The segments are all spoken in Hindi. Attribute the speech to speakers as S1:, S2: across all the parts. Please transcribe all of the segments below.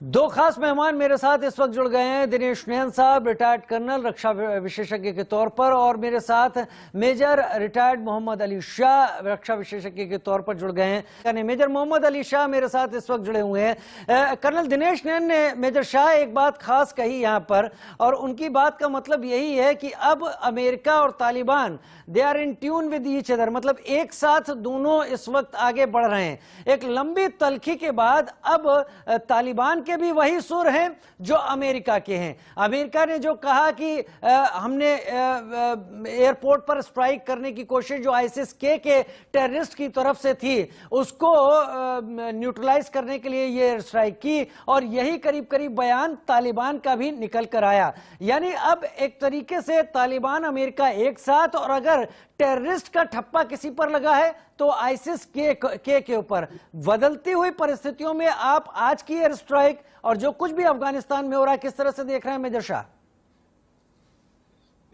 S1: दो खास मेहमान मेरे साथ इस वक्त जुड़ गए हैं। दिनेश नैन साहब, रिटायर्ड कर्नल रक्षा विशेषज्ञ के तौर पर, और मेरे साथ मेजर रिटायर्ड मोहम्मद अली शाह रक्षा विशेषज्ञ के तौर पर जुड़ गए हैं। यानी मेजर मोहम्मद अली शाह मेरे साथ इस वक्त जुड़े हुए हैं। कर्नल दिनेश नैन ने मेजर शाह एक बात खास कही यहाँ पर, और उनकी बात का मतलब यही है कि अब अमेरिका और Taliban they are in tune with each other, मतलब एक साथ दोनों इस वक्त आगे बढ़ रहे हैं। एक लंबी तलखी के बाद अब तालिबान के भी वही सुर हैं जो अमेरिका के हैं। अमेरिका ने जो कहा कि हमने एयरपोर्ट पर स्ट्राइक करने की कोशिश जो आईसिस के टेररिस्ट की तरफ से थी उसको न्यूट्रलाइज करने के लिए ये स्ट्राइक की, और यही करीब करीब बयान तालिबान का भी निकल कर आया। यानी अब एक तरीके से तालिबान अमेरिका एक साथ, और अगर टेररिस्ट का ठप्पा किसी पर लगा है तो आईसिस के ऊपर। बदलती हुई परिस्थितियों में आप आज की एयर स्ट्राइक और जो कुछ भी अफगानिस्तान में हो रहा है किस तरह से देख रहे हैं मेजर शाह?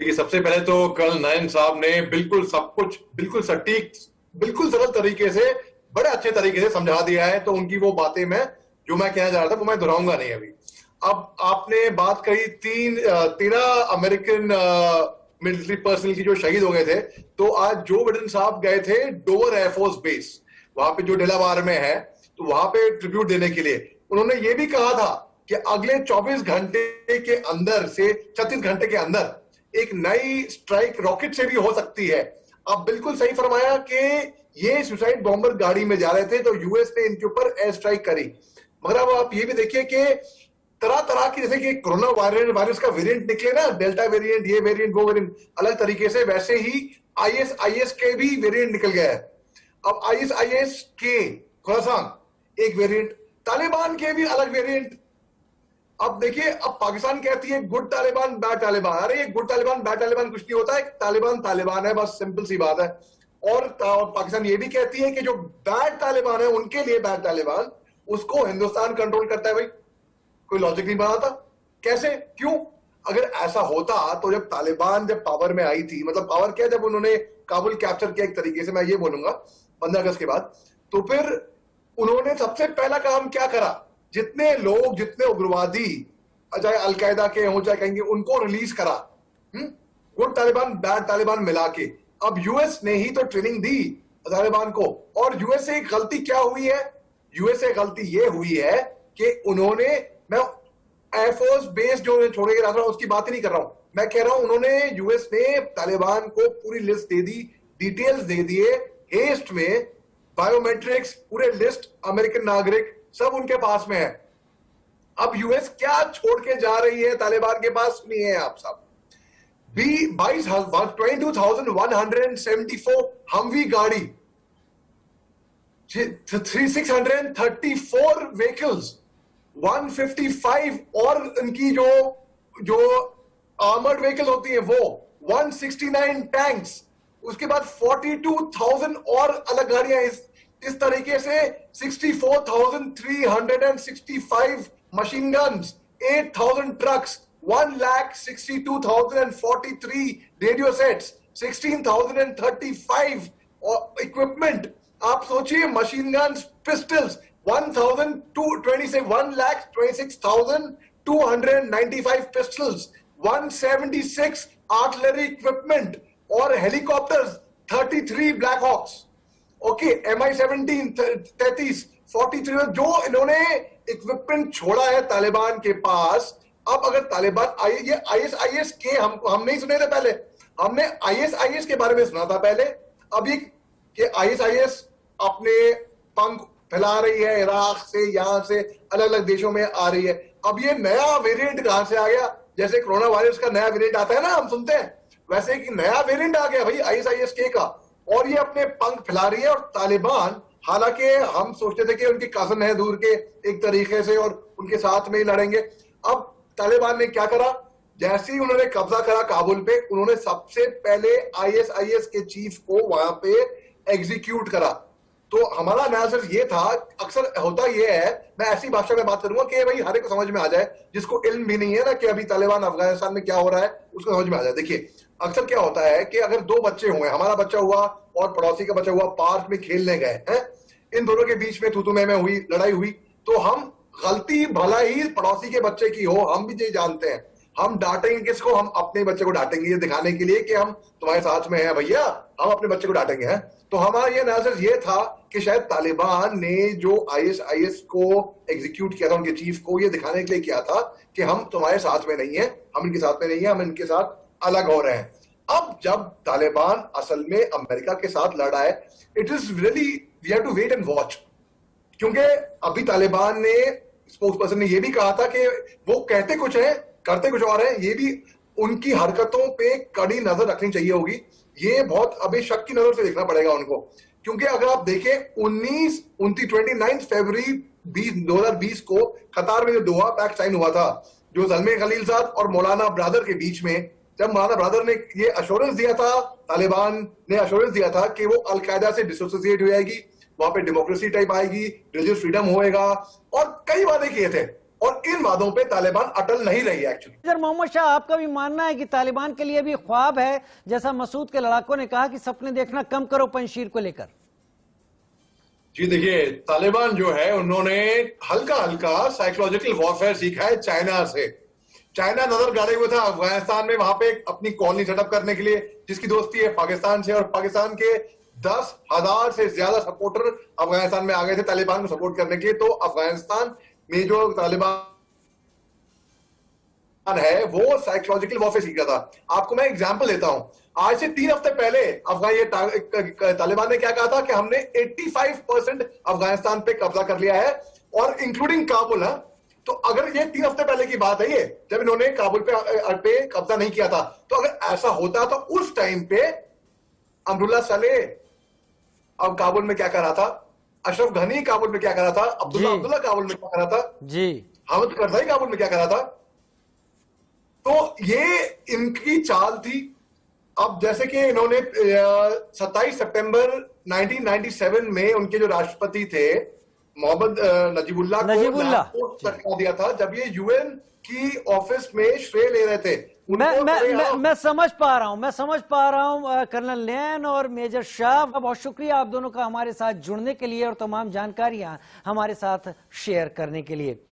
S2: देखिए, सबसे पहले तो कर्नल नैन साहब ने बिल्कुल सब कुछ बिल्कुल सटीक, बिल्कुल सरल तरीके से, बड़े अच्छे तरीके से समझा दिया है। तो उनकी वो बातें जो मैं कहना चाह रहा था वो मैं दोहराऊंगा नहीं अभी। अब आपने बात कही 13 अमेरिकन मिलिट्री पर्सनल की जो शहीद हो गए थे। तो आज जो बिडेन साहब गए थे डोवर एयरफोर्स बेस, वहां पे जो डेलावार में है, तो वहां पे ट्रिब्यूट देने के लिए उन्होंने ये भी कहा था कि अगले 24 घंटे के अंदर से 36 घंटे के अंदर एक नई स्ट्राइक रॉकेट से भी हो सकती है। आप बिल्कुल सही फरमाया कि ये सुसाइड बॉम्बर गाड़ी में जा रहे थे तो यूएस ने इनके ऊपर एयर स्ट्राइक करी। मगर अब आप ये भी देखिए कि तरह तरह की, जैसे कि कोरोना वायरस का वेरिएंट निकले ना, डेल्टा वेरिएंट, ये वेरिएंट, वो वेरिएंट, अलग तरीके से, वैसे ही आईएस के भी वेरिएंट निकल गया है। अब आईएस के खुरासान एक वेरिएंट, तालिबान के भी अलग वेरिएंट। अब देखिए, अब पाकिस्तान कहती है गुड तालिबान बैड तालिबान। अरे ये गुड तालिबान बैड तालिबान कुछ नहीं होता है, तालिबान तालिबान है, बस सिंपल सी बात है। और पाकिस्तान ये भी कहती है कि जो बैड तालिबान है उनके लिए बैड तालिबान, उसको हिंदुस्तान कंट्रोल करता है। भाई कोई लॉजिक नहीं बनाता, कैसे, क्यों? अगर ऐसा होता तो जब तालिबान पावर में आई थी, मतलब पावर क्या, जब उन्होंने काबुल कैप्चर किया, एक तरीके से मैं ये बोलूंगा 15 अगस्त के बाद, तो फिर उन्होंने सबसे पहला काम क्या करा? जितने लोग, जितने उग्रवादी, चाहे अलकायदा के हो चाहे कहेंगे, उनको रिलीज करा, गुड तालिबान बैड तालिबान मिला के। अब यूएस ने ही तो ट्रेनिंग दी तालिबान को। और यूएस से गलती क्या हुई है? यूएस से गलती ये हुई है कि उन्होंने, मैं एयरफोर्स बेस जो छोड़ के रहा था उसकी बात ही नहीं कर रहा हूं, मैं कह रहा हूं उन्होंने, यूएस ने तालिबान को पूरी लिस्ट दे दी, डिटेल्स दे दिए हेस्ट में, बायोमेट्रिक्स, पूरे लिस्ट, अमेरिकन नागरिक सब उनके पास में है। अब यूएस क्या छोड़ के जा रही है तालिबान के पास? सुनिए आप सब, 22,174 हमवी गाड़ी, 634 व्हीकल्स, 155 और इनकी जो आर्मर्ड व्हीकल होती है वो, 169 टैंक्स, उसके बाद 42,000 और अलग गाड़ियां। इस तरीके से 64,365 machine guns, 8,000 trucks, 1,62,043 radio sets, 16,035 equipment. आप सोचिए, machine guns, pistols, 1,26,295 pistols, 176 artillery equipment, और helicopters 33 Black Hawks, okay, MI-17 33, 43, जो इन्होंने इक्विपमेंट छोड़ा है तालिबान के पास। अब अगर तालिबान ये ISIS के, हम नहीं सुने थे पहले, हमने ISIS के बारे में सुना था पहले। अब ये कि ISIS अपने पंख फैला रही है, इराक से, यहां से अलग अलग देशों में आ रही है। अब ये नया वेरिएंट कहां से आ गया? जैसे कोरोना वायरस का नया वेरिएंट आता है ना, हम सुनते हैं, वैसे कि नया वेरिएंट आ गया भाई ISIS के का, और ये अपने पंख फैला रही है। और तालिबान, हालांकि हम सोचते थे कि उनकी कजन है दूर के एक तरीके से और उनके साथ में ही लड़ेंगे। अब तालिबान ने क्या करा? जैसे ही उन्होंने कब्जा करा काबुल पे, उन्होंने सबसे पहले ISIS के चीफ को वहां पे एग्जीक्यूट करा। तो हमारा एनालिसिस ये था, अक्सर होता ये है, मैं ऐसी भाषा में बात करूंगा कि भाई हर एक को समझ में आ जाए, जिसको इल्म भी नहीं है ना कि अभी तालिबान अफगानिस्तान में क्या हो रहा है, उसको समझ में आ जाए। देखिए, अक्सर क्या होता है कि अगर दो बच्चे हुए, हमारा बच्चा हुआ और पड़ोसी का बच्चा हुआ, पार्क में खेलने गए हैं, इन दोनों के बीच में तू-तू मैं हुई, लड़ाई हुई, तो हम गलती भला ही पड़ोसी के बच्चे की हो, हम भी ये जानते हैं। हम डांटेंगे किसको? हम अपने बच्चे को डांटेंगे, ये दिखाने के लिए कि हम तुम्हारे साथ में हैं भैया, हम अपने बच्चे को डांटेंगे हैं। तो हमारा ये एनालिसिस ये था कि शायद तालिबान ने जो आईएसआईएस को एग्जीक्यूट किया था, उनके चीफ को, ये दिखाने के लिए किया था कि हम तुम्हारे साथ में नहीं है, हम इनके साथ में नहीं है, हम इनके साथ अलग हो रहे हैं। अब जब तालिबान असल में अमेरिका के साथ लड़ा है, it is really we have to wait and watch, क्योंकि अभी तालिबान ने, स्पोक्स पर्सन ने यह भी कहा था कि वो कहते कुछ है करते कुछ और है। ये भी उनकी हरकतों पे कड़ी नजर रखनी चाहिए होगी। ये बहुत अभी शक की नजर से देखना पड़ेगा उनको, क्योंकि अगर आप देखें 29 फरवरी 2020 को कतार में जो दोहा पैक्ट साइन हुआ था, जो ज़ल्मे खलीलजाद और मौलाना ब्रदर के बीच में, जब मौलाना ब्रदर ने ये अश्योरेंस दिया था, तालिबान ने अश्योरेंस दिया था कि वो अलकायदा से डिसोसिएट हो जाएगी, वहां पे डेमोक्रेसी टाइप आएगी, रिलीजियस फ्रीडम होएगा, और कई वादे किए थे, और इन वादों पे तालिबान अटल नहीं रही है एक्चुअली।
S1: सर मोहम्मद शाह, आपका भी मानना है कि तालिबान के लिए भी ख्वाब है, जैसा मसूद के लड़ाकों ने कहा कि सपने देखना कम करो पंजशीर को लेकर?
S2: जी देखिए, तालिबान जो है उन्होंने हल्का हल्का साइकोलॉजिकल वॉरफेयर सीखा है चाइना से। चाइना नजर गाड़े हुए था अफगानिस्तान में, वहां पे अपनी कॉलोनी सेटअप करने के लिए, जिसकी दोस्ती है पाकिस्तान से, और पाकिस्तान के 10,000 से ज्यादा सपोर्टर अफगानिस्तान में आ गए थे तालिबान को सपोर्ट करने के लिए। तो अफगानिस्तान में जो तालिबान है वो साइकोलॉजिकल वॉरफेयर सीख रहा था। आपको मैं एग्जांपल देता हूं, आज से 3 हफ्ते पहले तालिबान ने क्या कहा था कि हमने 85% अफगानिस्तान पे कब्जा कर लिया है, और इंक्लूडिंग काबुल है। तो अगर ये 3 हफ्ते पहले की बात है, ये जब इन्होंने काबुल पे कब्जा नहीं किया था, तो अगर ऐसा होता तो उस टाइम पे अमरुल्लाह सलेह अब काबुल में क्या कर रहा था, अशरफ घनी काबुल में क्या कर रहा था, अब्दुल्ला काबुल में क्या कर रहा था जी, हामिद करजाई काबुल में क्या कर रहा था। तो ये इनकी चाल थी। अब जैसे कि इन्होंने 27 सितंबर 1997 में उनके जो राष्ट्रपति थे मोहम्मद नजीबुल्लाह को सरका दिया था, जब ये यूएन की ऑफिस में श्रेय ले रहे थे।
S1: मैं समझ पा रहा हूं कर्नल नैन और मेजर शाह, बहुत शुक्रिया आप दोनों का हमारे साथ जुड़ने के लिए और तमाम जानकारियां हमारे साथ शेयर करने के लिए।